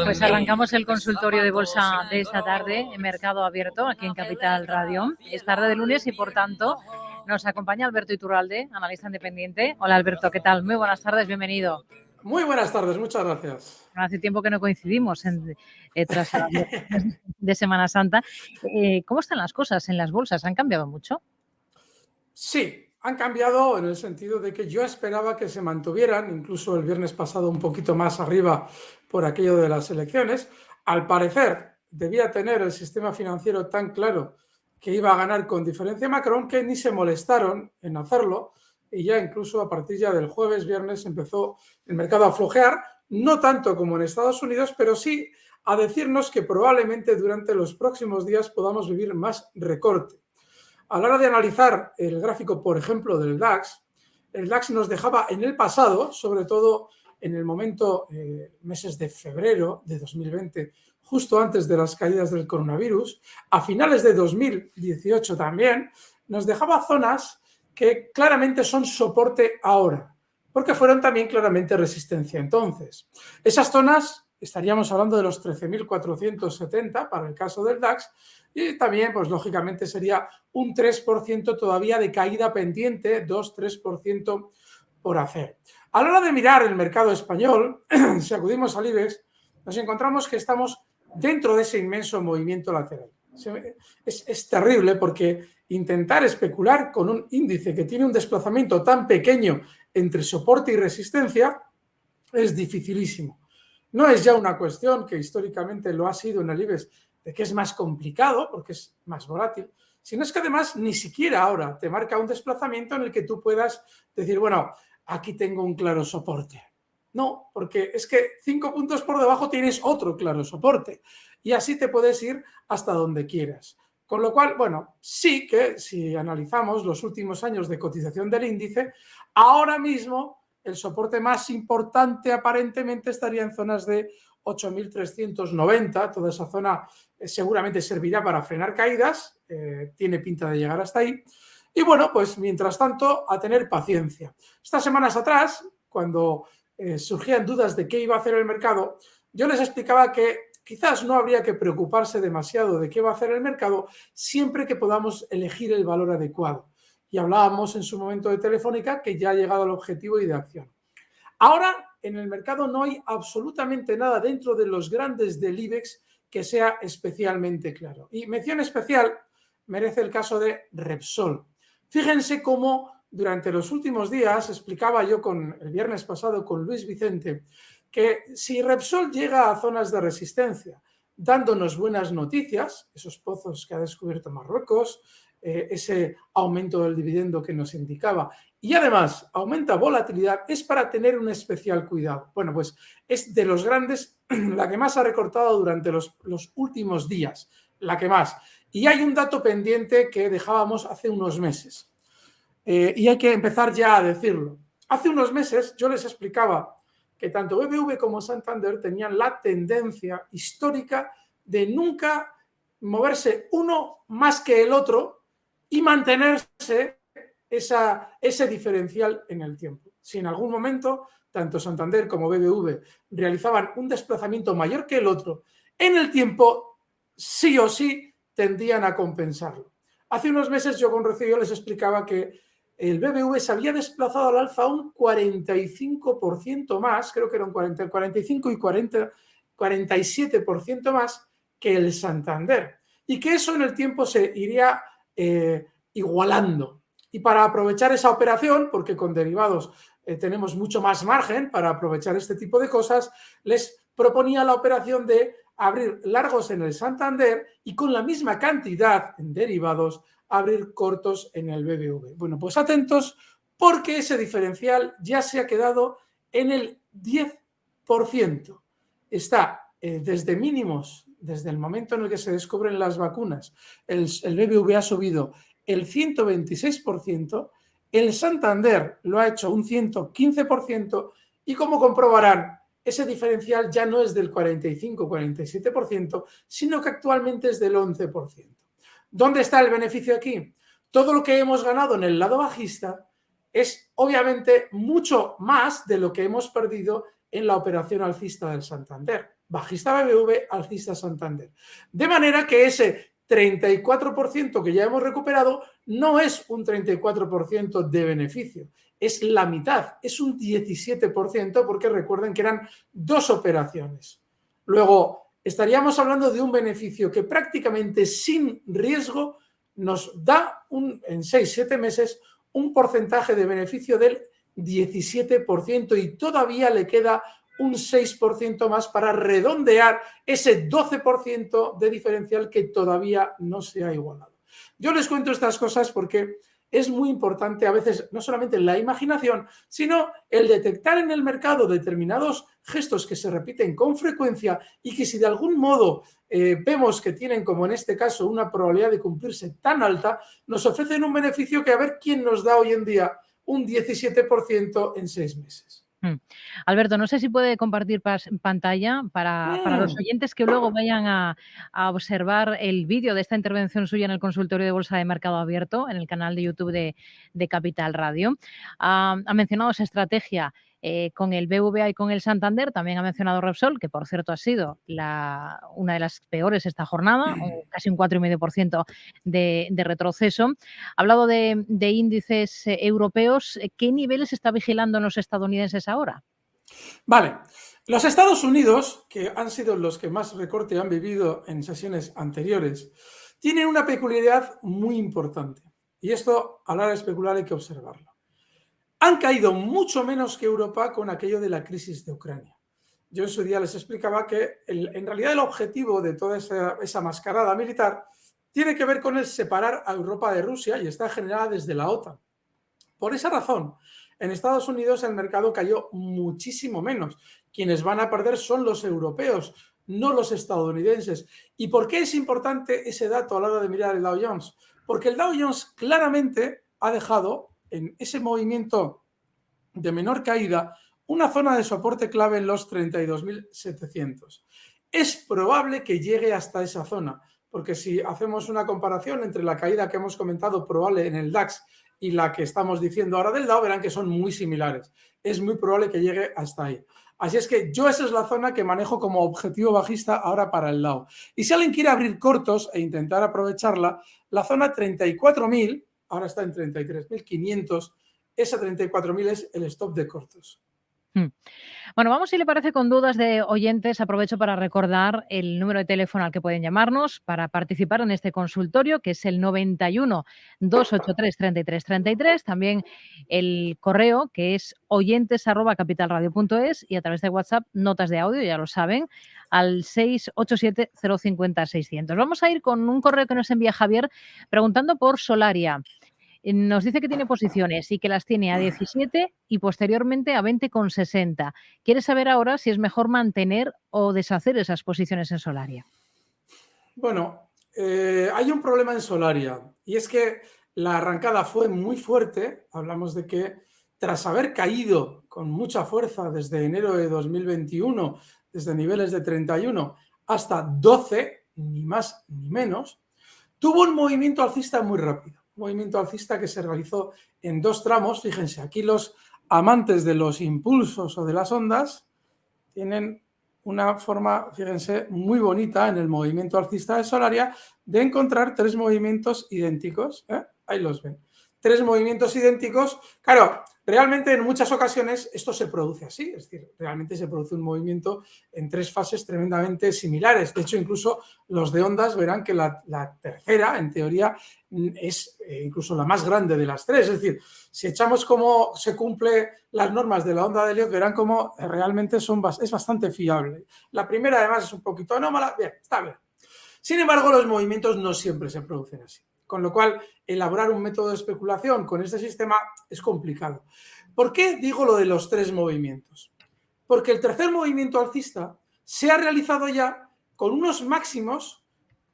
Pues arrancamos el consultorio de bolsa de esta tarde en Mercado Abierto, aquí en Capital Radio. Es tarde de lunes y, por tanto, nos acompaña Alberto Iturralde, analista independiente. Hola, Alberto, ¿qué tal? Muy buenas tardes, bienvenido. Muy buenas tardes, muchas gracias. Hace tiempo que no coincidimos tras de Semana Santa. ¿Cómo están las cosas en las bolsas? ¿Han cambiado mucho? Sí, han cambiado en el sentido de que yo esperaba que se mantuvieran, incluso el viernes pasado un poquito más arriba por aquello de las elecciones. Al parecer, debía tener el sistema financiero tan claro que iba a ganar con diferencia Macron que ni se molestaron en hacerlo, y ya incluso a partir ya del jueves, viernes, empezó el mercado a flojear, no tanto como en Estados Unidos, pero sí a decirnos que probablemente durante los próximos días podamos vivir más recorte. A la hora de analizar el gráfico, por ejemplo, del DAX, el DAX nos dejaba en el pasado, sobre todo en el momento, meses de febrero de 2020, justo antes de las caídas del coronavirus, a finales de 2018 también, nos dejaba zonas que claramente son soporte ahora, porque fueron también claramente resistencia entonces. Esas zonas, estaríamos hablando de los 13.470 para el caso del DAX, y también, pues lógicamente, sería un 3% todavía de caída pendiente, 2-3% por hacer. A la hora de mirar el mercado español, si acudimos al IBEX, nos encontramos que estamos dentro de ese inmenso movimiento lateral. Es terrible porque intentar especular con un índice que tiene un desplazamiento tan pequeño entre soporte y resistencia es dificilísimo. No es ya una cuestión que históricamente lo ha sido en el IBEX, de que es más complicado porque es más volátil, sino es que además ni siquiera ahora te marca un desplazamiento en el que tú puedas decir, bueno, aquí tengo un claro soporte. No, porque es que 5 puntos por debajo tienes otro claro soporte y así te puedes ir hasta donde quieras. Con lo cual, bueno, sí que si analizamos los últimos años de cotización del índice, ahora mismo el soporte más importante aparentemente estaría en zonas de 8.390, toda esa zona seguramente servirá para frenar caídas, tiene pinta de llegar hasta ahí. Y bueno, pues mientras tanto, a tener paciencia. Estas semanas atrás, cuando surgían dudas de qué iba a hacer el mercado, yo les explicaba que quizás no habría que preocuparse demasiado de qué va a hacer el mercado siempre que podamos elegir el valor adecuado. Y hablábamos en su momento de Telefónica, que ya ha llegado al objetivo y de acción. Ahora, en el mercado no hay absolutamente nada dentro de los grandes del IBEX que sea especialmente claro. Y mención especial merece el caso de Repsol. Fíjense cómo durante los últimos días, explicaba yo el viernes pasado con Luis Vicente, que si Repsol llega a zonas de resistencia, dándonos buenas noticias, esos pozos que ha descubierto Marruecos, ese aumento del dividendo que nos indicaba, y además aumenta volatilidad, es para tener un especial cuidado. Bueno, pues es de los grandes la que más ha recortado durante los últimos días, la que más. Y hay un dato pendiente que dejábamos hace unos meses. Y hay que empezar ya a decirlo. Hace unos meses yo les explicaba que tanto BBV como Santander tenían la tendencia histórica de nunca moverse uno más que el otro y mantenerse ese diferencial en el tiempo. Si en algún momento tanto Santander como BBV realizaban un desplazamiento mayor que el otro, en el tiempo sí o sí tendían a compensarlo. Hace unos meses yo con Rocío les explicaba que el BBV se había desplazado al alza un 45% más, creo que eran 45 y 47% más que el Santander, y que eso en el tiempo se iría igualando. Y para aprovechar esa operación, porque con derivados tenemos mucho más margen para aprovechar este tipo de cosas, les proponía la operación de abrir largos en el Santander y con la misma cantidad en derivados abrir cortos en el BBV. Bueno, pues atentos porque ese diferencial ya se ha quedado en el 10%. Está desde mínimos, desde el momento en el que se descubren las vacunas, el BBV ha subido el 126%, el Santander lo ha hecho un 115% y como comprobarán, ese diferencial ya no es del 45-47%, sino que actualmente es del 11%. ¿Dónde está el beneficio aquí? Todo lo que hemos ganado en el lado bajista es obviamente mucho más de lo que hemos perdido en la operación alcista del Santander. bajista BBV, alcista Santander. De manera que ese 34% que ya hemos recuperado no es un 34% de beneficio, es la mitad, es un 17%, porque recuerden que eran 2 operaciones. Luego, estaríamos hablando de un beneficio que prácticamente sin riesgo nos da en 6-7 meses un porcentaje de beneficio del 17% y todavía le queda un 6% más para redondear ese 12% de diferencial que todavía no se ha igualado. Yo les cuento estas cosas porque es muy importante a veces no solamente la imaginación, sino el detectar en el mercado determinados gestos que se repiten con frecuencia y que si de algún modo vemos que tienen, como en este caso, una probabilidad de cumplirse tan alta, nos ofrecen un beneficio que a ver quién nos da hoy en día un 17% en 6 meses. Alberto, no sé si puede compartir pantalla para los oyentes que luego vayan a observar el vídeo de esta intervención suya en el consultorio de Bolsa de Mercado Abierto, en el canal de YouTube de Capital Radio. Ha mencionado esa estrategia con el BVA y con el Santander. También ha mencionado Repsol, que por cierto ha sido una de las peores esta jornada, casi un 4,5% de retroceso. Ha hablado de índices europeos. ¿Qué niveles está vigilando en los estadounidenses ahora? Vale, los Estados Unidos, que han sido los que más recorte han vivido en sesiones anteriores, tienen una peculiaridad muy importante. Y esto, a la hora de especular, hay que observarlo. Han caído mucho menos que Europa con aquello de la crisis de Ucrania. Yo en su día les explicaba que en realidad el objetivo de toda esa mascarada militar tiene que ver con el separar a Europa de Rusia y está generada desde la OTAN. Por esa razón, en Estados Unidos el mercado cayó muchísimo menos. Quienes van a perder son los europeos, no los estadounidenses. ¿Y por qué es importante ese dato a la hora de mirar el Dow Jones? Porque el Dow Jones claramente ha dejado en ese movimiento de menor caída una zona de soporte clave en los 32.700. Es probable que llegue hasta esa zona, porque si hacemos una comparación entre la caída que hemos comentado probable en el DAX y la que estamos diciendo ahora del Dow, verán que son muy similares. Es muy probable que llegue hasta ahí. Así es que yo esa es la zona que manejo como objetivo bajista ahora para el Dow. Y si alguien quiere abrir cortos e intentar aprovecharla, la zona 34.000, ahora está en 33.500, esa 34.000 es el stop de cortos. Bueno, vamos, si le parece, con dudas de oyentes. Aprovecho para recordar el número de teléfono al que pueden llamarnos para participar en este consultorio, que es el 91 283 3333. También el correo, que es oyentes@capitalradio.es, y a través de WhatsApp, notas de audio, ya lo saben, al 687 050 600. Vamos a ir con un correo que nos envía Javier preguntando por Solaria. Nos dice que tiene posiciones y que las tiene a 17 y posteriormente a 20,60. Quiere saber ahora si es mejor mantener o deshacer esas posiciones en Solaria. Bueno, hay un problema en Solaria y es que la arrancada fue muy fuerte. Hablamos de que tras haber caído con mucha fuerza desde enero de 2021, desde niveles de 31 hasta 12, ni más ni menos, tuvo un movimiento alcista muy rápido. Movimiento alcista que se realizó en 2 tramos. Fíjense, aquí los amantes de los impulsos o de las ondas tienen una forma, fíjense, muy bonita en el movimiento alcista de Solaria de encontrar 3 movimientos idénticos. Ahí los ven. 3 movimientos idénticos. Claro, realmente en muchas ocasiones esto se produce así, es decir, realmente se produce un movimiento en 3 fases tremendamente similares. De hecho, incluso los de ondas verán que la tercera, en teoría, es incluso la más grande de las 3. Es decir, si echamos cómo se cumplen las normas de la onda de Elliott, verán cómo realmente es bastante fiable. La primera, además, es un poquito anómala. Bien, está bien. Sin embargo, los movimientos no siempre se producen así. Con lo cual, elaborar un método de especulación con este sistema es complicado. ¿Por qué digo lo de los 3 movimientos? Porque el tercer movimiento alcista se ha realizado ya con unos máximos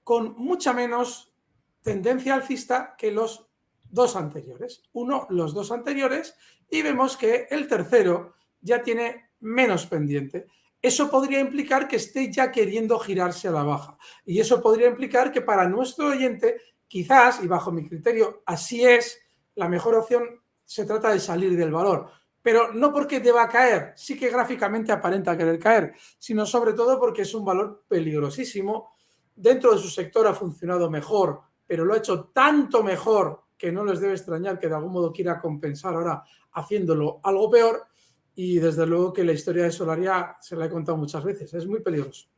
con mucha menos tendencia alcista que los 2 anteriores. Los 2 anteriores, y vemos que el tercero ya tiene menos pendiente. Eso podría implicar que esté ya queriendo girarse a la baja. Y eso podría implicar que para nuestro oyente, quizás, y bajo mi criterio, así es, la mejor opción se trata de salir del valor. pero no porque deba caer, sí que gráficamente aparenta querer caer, sino sobre todo porque es un valor peligrosísimo. Dentro de su sector ha funcionado mejor, pero lo ha hecho tanto mejor que no les debe extrañar que de algún modo quiera compensar ahora haciéndolo algo peor. Y desde luego que la historia de Solaria se la he contado muchas veces, es muy peligroso.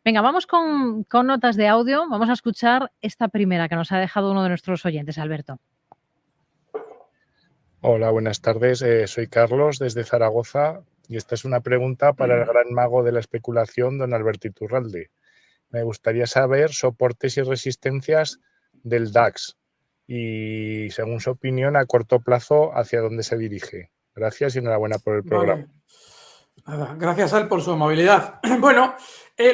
Venga, vamos con notas de audio. Vamos a escuchar esta primera que nos ha dejado uno de nuestros oyentes, Alberto. Hola, buenas tardes. Soy Carlos desde Zaragoza y esta es una pregunta para el gran mago de la especulación, don Alberto Iturralde. Me gustaría saber soportes y resistencias del DAX y, según su opinión, a corto plazo, hacia dónde se dirige. Gracias y enhorabuena por el programa. Vale. Nada, gracias a él por su amabilidad. Bueno,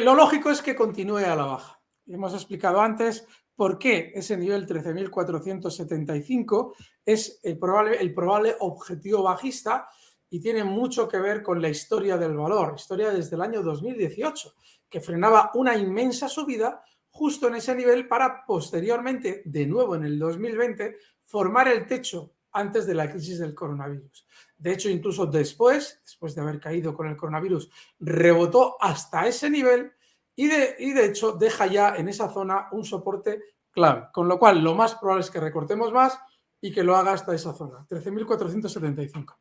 lo lógico es que continúe a la baja. Hemos explicado antes por qué ese nivel 13.475 es el probable objetivo bajista y tiene mucho que ver con la historia del valor, historia desde el año 2018, que frenaba una inmensa subida justo en ese nivel para posteriormente, de nuevo en el 2020, formar el techo antes de la crisis del coronavirus. De hecho, incluso después de haber caído con el coronavirus, rebotó hasta ese nivel y de hecho deja ya en esa zona un soporte clave. Con lo cual, lo más probable es que recortemos más y que lo haga hasta esa zona, 13.475.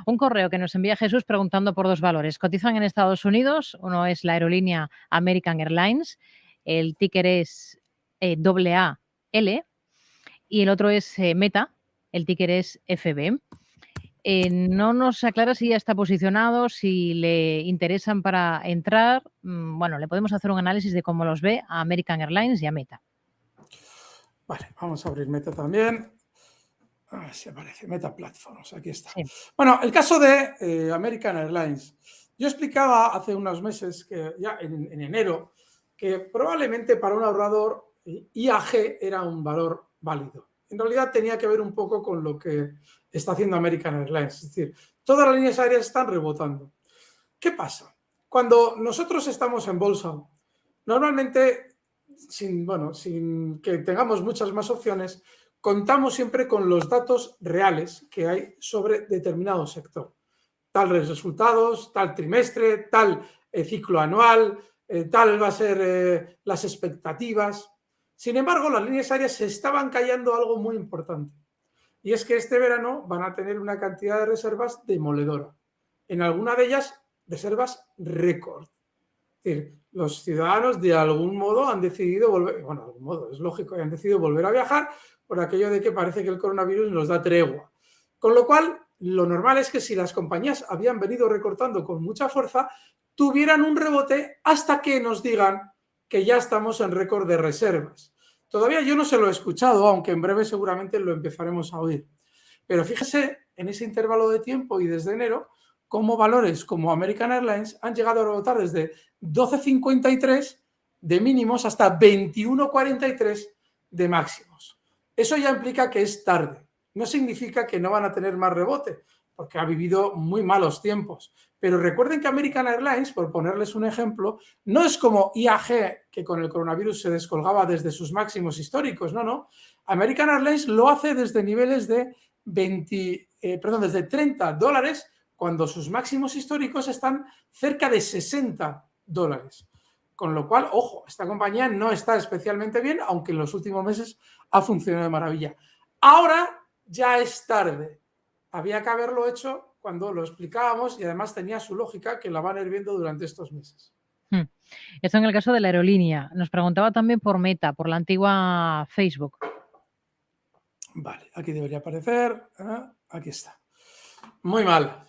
Un correo que nos envía Jesús preguntando por dos valores. Cotizan en Estados Unidos. Uno es la aerolínea American Airlines. El ticker es AAL. Y el otro es Meta. El ticker es FB. No nos aclara si ya está posicionado, si le interesan para entrar. Bueno, le podemos hacer un análisis de cómo los ve a American Airlines y a Meta. Vale, vamos a abrir Meta también. A ver si aparece Meta Platforms, aquí está. Sí. Bueno, el caso de American Airlines. Yo explicaba hace unos meses, que ya en enero, que probablemente para un ahorrador IAG era un valor válido. En realidad tenía que ver un poco con lo que está haciendo American Airlines. Es decir, todas las líneas aéreas están rebotando. ¿Qué pasa? Cuando nosotros estamos en bolsa, normalmente, sin que tengamos muchas más opciones, contamos siempre con los datos reales que hay sobre determinado sector. Tales resultados, tal trimestre, tal ciclo anual, tal va a ser las expectativas. Sin embargo, las líneas aéreas se estaban callando algo muy importante. Y es que este verano van a tener una cantidad de reservas demoledora. En alguna de ellas, reservas récord. Es decir, los ciudadanos de algún modo han decidido volver, bueno, de algún modo, es lógico, han decidido volver a viajar por aquello de que parece que el coronavirus nos da tregua. Con lo cual, lo normal es que si las compañías habían venido recortando con mucha fuerza, tuvieran un rebote hasta que nos digan que ya estamos en récord de reservas. Todavía yo no se lo he escuchado, aunque en breve seguramente lo empezaremos a oír. Pero fíjese en ese intervalo de tiempo y desde enero, cómo valores como American Airlines han llegado a rebotar desde 12,53 de mínimos hasta 21,43 de máximos. Eso ya implica que es tarde. No significa que no van a tener más rebote, porque ha vivido muy malos tiempos. Pero recuerden que American Airlines, por ponerles un ejemplo, no es como IAG, que con el coronavirus se descolgaba desde sus máximos históricos. No. American Airlines lo hace desde niveles de desde $30, cuando sus máximos históricos están cerca de $60. Con lo cual, ojo, esta compañía no está especialmente bien, aunque en los últimos meses ha funcionado de maravilla. Ahora ya es tarde. Había que haberlo hecho cuando lo explicábamos y además tenía su lógica, que la van a ir viendo durante estos meses. Esto en el caso de la aerolínea. Nos preguntaba también por Meta, por la antigua Facebook. Vale, aquí debería aparecer. Aquí está. Muy mal.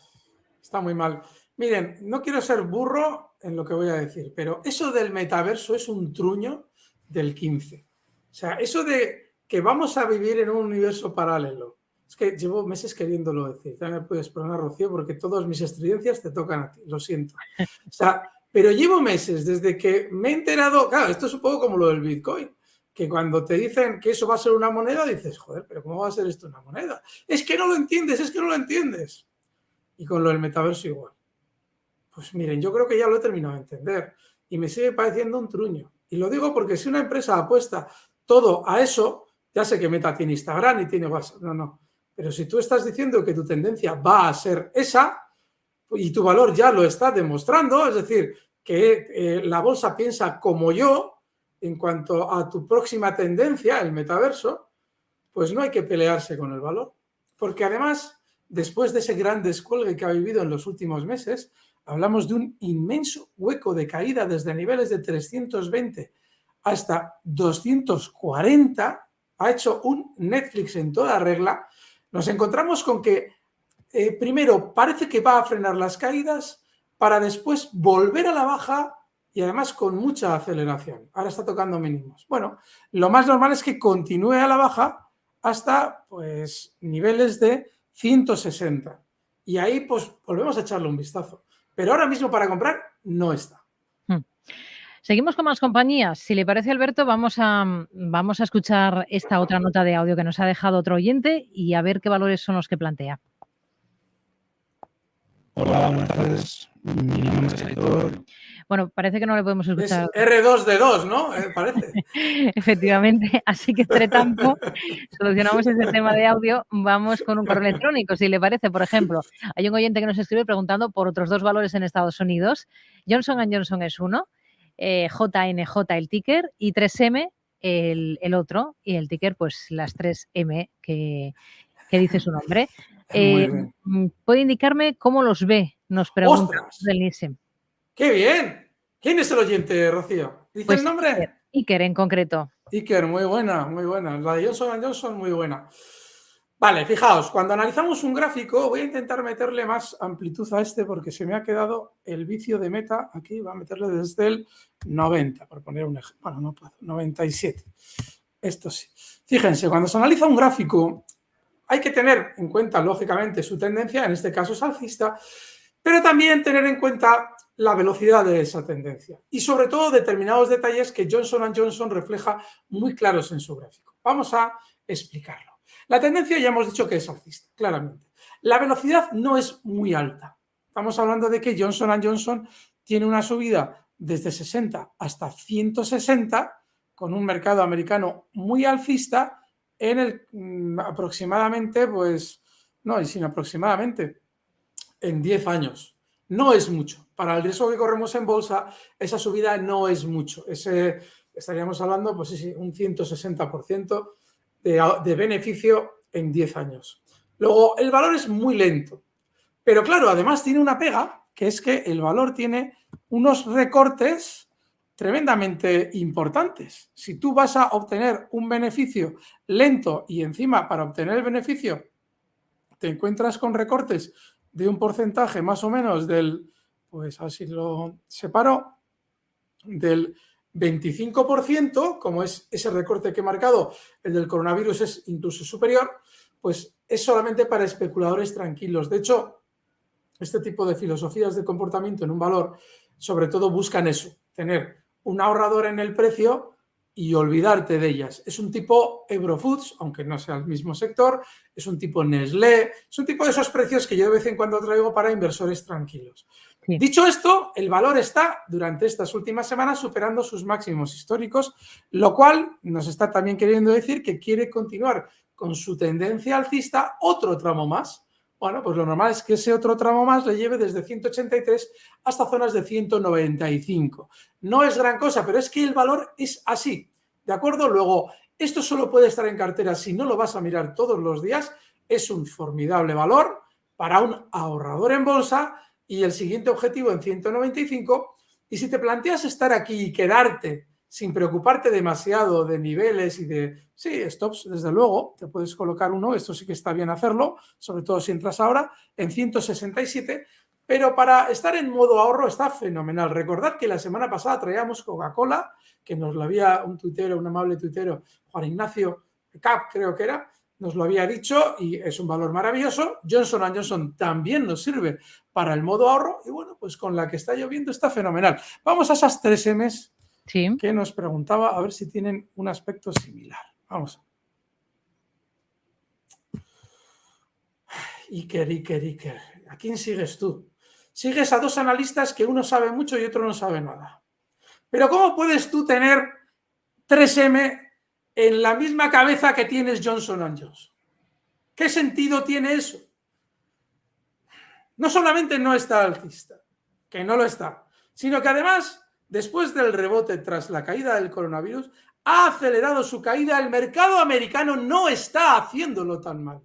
Está muy mal. Miren, no quiero ser burro en lo que voy a decir, pero eso del metaverso es un truño del 15. O sea, eso de que vamos a vivir en un universo paralelo. Es que llevo meses queriéndolo decir. Ya me puedes perdonar, Rocío, porque todas mis estridencias te tocan a ti. Lo siento. O sea, pero llevo meses desde que me he enterado. Claro, esto es un poco como lo del Bitcoin, que cuando te dicen que eso va a ser una moneda, dices, joder, pero ¿cómo va a ser esto una moneda? Es que no lo entiendes, es que no lo entiendes. Y con lo del metaverso igual. Pues miren, yo creo que ya lo he terminado de entender y me sigue pareciendo un truño. Y lo digo porque si una empresa apuesta todo a eso, ya sé que Meta tiene Instagram y tiene WhatsApp, no. Pero si tú estás diciendo que tu tendencia va a ser esa y tu valor ya lo está demostrando, es decir, que la bolsa piensa como yo en cuanto a tu próxima tendencia, el metaverso, pues no hay que pelearse con el valor. Porque además, después de ese gran descuelgue que ha vivido en los últimos meses, hablamos de un inmenso hueco de caída desde niveles de 320 hasta 240, ha hecho un Netflix en toda regla. Nos encontramos con que primero parece que va a frenar las caídas para después volver a la baja y además con mucha aceleración. Ahora está tocando mínimos. Bueno, lo más normal es que continúe a la baja hasta pues niveles de 160. Y ahí pues volvemos a echarle un vistazo. Pero ahora mismo para comprar no está. Seguimos con más compañías. Si le parece, Alberto, vamos a escuchar esta otra nota de audio que nos ha dejado otro oyente y a ver qué valores son los que plantea. Hola, buenas tardes. Mi nombre es Aitor. Bueno, parece que no le podemos escuchar. Es R2D2, ¿no? Parece. Efectivamente. Así que, entre tanto, solucionamos ese tema de audio. Vamos con un correo electrónico, si le parece. Por ejemplo, hay un oyente que nos escribe preguntando por otros dos valores en Estados Unidos. Johnson & Johnson es uno, JNJ el ticker y 3M el otro. Y el ticker, pues las 3M que dice su nombre. ¿Puede indicarme cómo los ve? Nos pregunta del Nielsen. ¡Qué bien! ¿Quién es el oyente, Rocío? ¿Dice pues el nombre? Iker en concreto. Iker, muy buena, muy buena. La de Johnson & Johnson, muy buena. Vale, fijaos, cuando analizamos un gráfico, voy a intentar meterle más amplitud a este porque se me ha quedado el vicio de meta. Aquí va a meterle desde el 90, por poner un ejemplo. Bueno, no puedo, 97. Esto sí. Fíjense, cuando se analiza un gráfico, hay que tener en cuenta, lógicamente, su tendencia, en este caso es alcista, pero también tener en cuenta la velocidad de esa tendencia y sobre todo determinados detalles que Johnson & Johnson refleja muy claros en su gráfico. Vamos a explicarlo. La tendencia ya hemos dicho que es alcista, claramente. La velocidad no es muy alta. Estamos hablando de que Johnson & Johnson tiene una subida desde 60 hasta 160 con un mercado americano muy alcista en el aproximadamente, pues, no, y sin aproximadamente, en 10 años. No es mucho. Para el riesgo que corremos en bolsa, esa subida no es mucho. Estaríamos hablando, pues sí, un 160% de beneficio en 10 años. Luego, el valor es muy lento. Pero claro, además tiene una pega, que es que el valor tiene unos recortes tremendamente importantes. Si tú vas a obtener un beneficio lento y encima para obtener el beneficio te encuentras con recortes de un porcentaje más o menos del, pues así lo separo, del 25%, como es ese recorte que he marcado, el del coronavirus es incluso superior, pues es solamente para especuladores tranquilos. De hecho, este tipo de filosofías de comportamiento en un valor, sobre todo buscan eso, tener un ahorrador en el precio y olvidarte de ellas. Es un tipo Eurofoods, aunque no sea el mismo sector, es un tipo Nestlé, es un tipo de esos precios que yo de vez en cuando traigo para inversores tranquilos. Sí. Dicho esto, el valor está durante estas últimas semanas superando sus máximos históricos, lo cual nos está también queriendo decir que quiere continuar con su tendencia alcista otro tramo más. Bueno, pues lo normal es que ese otro tramo más le lleve desde 183 hasta zonas de 195. No es gran cosa, pero es que el valor es así, ¿de acuerdo? Luego, esto solo puede estar en cartera si no lo vas a mirar todos los días. Es un formidable valor para un ahorrador en bolsa y el siguiente objetivo en 195. Y si te planteas estar aquí y quedarte sin preocuparte demasiado de niveles y de, sí, stops, desde luego, te puedes colocar uno, esto sí que está bien hacerlo, sobre todo si entras ahora, en 167, pero para estar en modo ahorro está fenomenal. Recordad que la semana pasada traíamos Coca-Cola, que nos lo había un tuitero, un amable tuitero, Juan Ignacio Cap, creo que era, nos lo había dicho y es un valor maravilloso. Johnson & Johnson también nos sirve para el modo ahorro y bueno, pues con la que está lloviendo está fenomenal. Vamos a esas 3 M's. Sí. Que nos preguntaba a ver si tienen un aspecto similar. Vamos. Iker. ¿A quién sigues tú? Sigues a dos analistas que uno sabe mucho y otro no sabe nada. Pero ¿cómo puedes tú tener 3M en la misma cabeza que tienes Johnson & Johnson? ¿Qué sentido tiene eso? No solamente no está alcista, que no lo está, sino que además, después del rebote tras la caída del coronavirus, ha acelerado su caída. El mercado americano no está haciéndolo tan mal.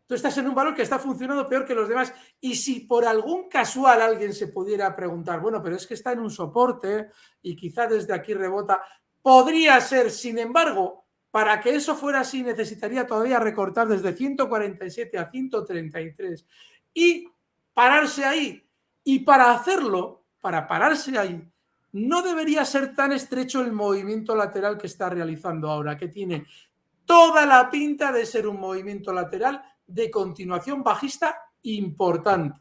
Tú estás en un valor que está funcionando peor que los demás. Y si por algún casual alguien se pudiera preguntar, bueno, pero es que está en un soporte y quizá desde aquí rebota, podría ser. Sin embargo, para que eso fuera así, necesitaría todavía recortar desde 147 a 133 y pararse ahí. Y para hacerlo, para pararse ahí, no debería ser tan estrecho el movimiento lateral que está realizando ahora, que tiene toda la pinta de ser un movimiento lateral de continuación bajista importante.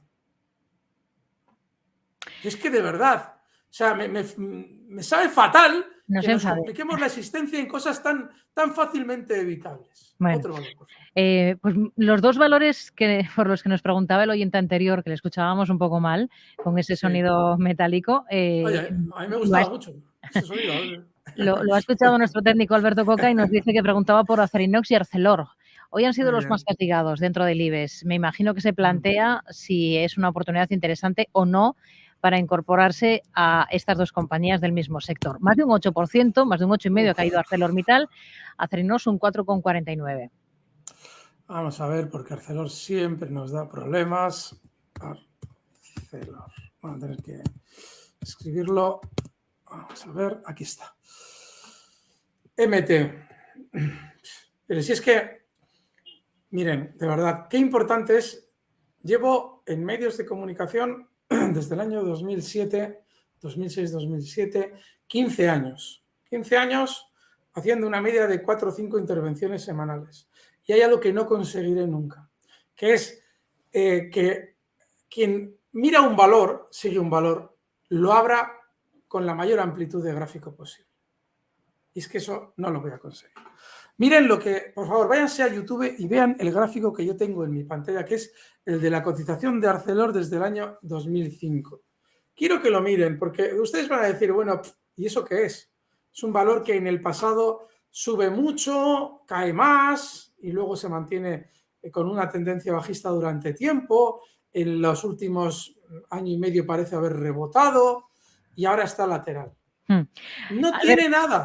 Y es que de verdad, o sea, me sabe fatal que nos compliquemos la existencia en cosas tan fácilmente evitables. Bueno, otro valor, por favor. Pues los dos valores por los que nos preguntaba el oyente anterior, que le escuchábamos un poco mal, con ese sonido metálico. Oye, a mí me gustaba mucho ese sonido. Lo ha escuchado nuestro técnico Alberto Coca y nos dice que preguntaba por Acerinox y Arcelor. Hoy han sido los más castigados dentro del IBEX. Me imagino que se plantea si es una oportunidad interesante o no para incorporarse a estas dos compañías del mismo sector. Más de un 8%, más de un 8,5% ha caído ArcelorMittal, Acerinox un 4,49%. Vamos a ver, porque Arcelor siempre nos da problemas. Arcelor. Vamos a tener que escribirlo. Vamos a ver, aquí está. MT. Pero si es que, miren, de verdad, qué importante es. Llevo en medios de comunicación desde el año 2007, 2006, 2007, 15 años. 15 años haciendo una media de 4 o 5 intervenciones semanales. Y hay algo que no conseguiré nunca, que es que quien mira un valor, sigue un valor, lo abra con la mayor amplitud de gráfico posible. Y es que eso no lo voy a conseguir. Miren lo que, por favor, váyanse a YouTube y vean el gráfico que yo tengo en mi pantalla, que es el de la cotización de Arcelor desde el año 2005. Quiero que lo miren, porque ustedes van a decir, bueno, ¿y eso qué es? Es un valor que en el pasado sube mucho, cae más y luego se mantiene con una tendencia bajista durante tiempo. En los últimos año y medio parece haber rebotado y ahora está lateral. No tiene nada.